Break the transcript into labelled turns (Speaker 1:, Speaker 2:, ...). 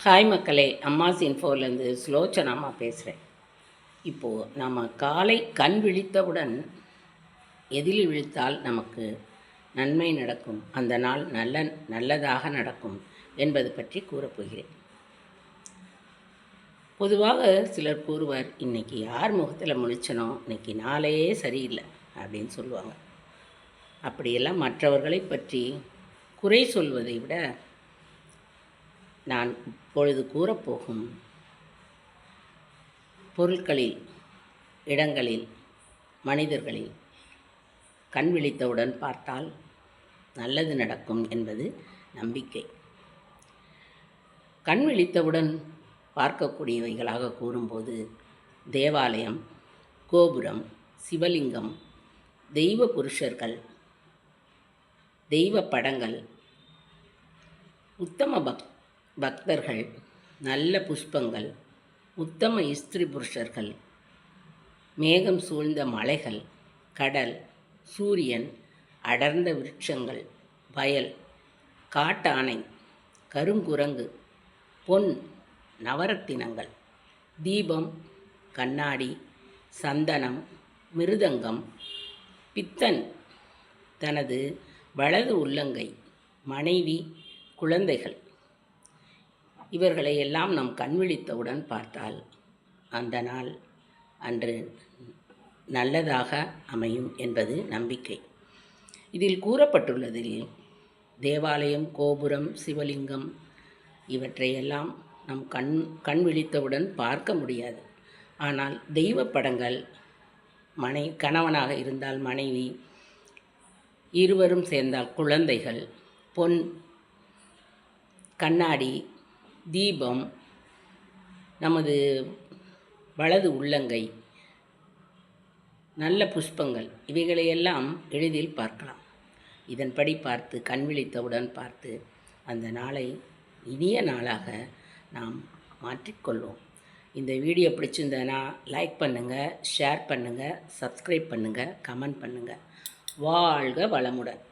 Speaker 1: Hi மக்களே, அம்மாஸ் இன்ஃபோலேருந்து ஸ்லோச்சனாமா பேசுகிறேன். இப்போது நம்ம காலை கண் விழித்தவுடன் எதில் விழித்தால் நமக்கு நன்மை நடக்கும், அந்த நாள் நல்லதாக நடக்கும் என்பது பற்றி கூறப்போகிறேன். பொதுவாக சிலர் கூறுவார், இன்றைக்கி யார் முகத்தில் முழிச்சனோ இன்றைக்கி நாளே சரியில்லை அப்படின்னு சொல்லுவாங்க. அப்படியெல்லாம் மற்றவர்களை பற்றி குறை சொல்வதை விட நான் இப்பொழுது கூறப்போகும் பொருட்களில், இடங்களில், மனிதர்களில் கண் விழித்தவுடன் பார்த்தால் நல்லது நடக்கும் என்பது நம்பிக்கை. கண் விழித்தவுடன் பார்க்கக்கூடியவைகளாக கூறும்போது தேவாலயம், கோபுரம், சிவலிங்கம், தெய்வ புருஷர்கள், தெய்வ படங்கள், உத்தம பக்தர்கள், நல்ல புஷ்பங்கள், உத்தம ஸ்திரீ புருஷர்கள், மேகம் சூழ்ந்த மலைகள், கடல், சூரியன், அடர்ந்த விருட்சங்கள், வயல், காட்டானை, கருங்குரங்கு, பொன், நவரத்தினங்கள், தீபம், கண்ணாடி, சந்தனம், மிருதங்கம், பித்தன், தனது வலது உள்ளங்கை, மனைவி, குழந்தைகள், இவர்களை எல்லாம் நாம் கண் விழித்தவுடன் பார்த்தால் அந்த நாள் அன்று நல்லதாக அமையும் என்பது நம்பிக்கை. இதில் கூறப்பட்டுள்ளதில் தேவாலயம், கோபுரம், சிவலிங்கம் இவற்றையெல்லாம் நம் கண் விழித்தவுடன் பார்க்க முடியாது. ஆனால் தெய்வ படங்கள், கணவனாக இருந்தால் மனைவி, இருவரும் சேர்ந்தால் குழந்தைகள், பொன், கண்ணாடி, தீபம், நமது வலது உள்ளங்கை, நல்ல புஷ்பங்கள் இவைகளையெல்லாம் எளிதில் பார்க்கலாம். இதன்படி பார்த்து கண் விழித்தவுடன் பார்த்து அந்த நாளை இனிய நாளாக நாம் மாற்றிக்கொள்வோம். இந்த வீடியோ பிடிச்சிருந்தனா லைக் பண்ணுங்கள், ஷேர் பண்ணுங்கள், சப்ஸ்கிரைப் பண்ணுங்கள், கமெண்ட் பண்ணுங்கள். வாழ்க வளமுடன்.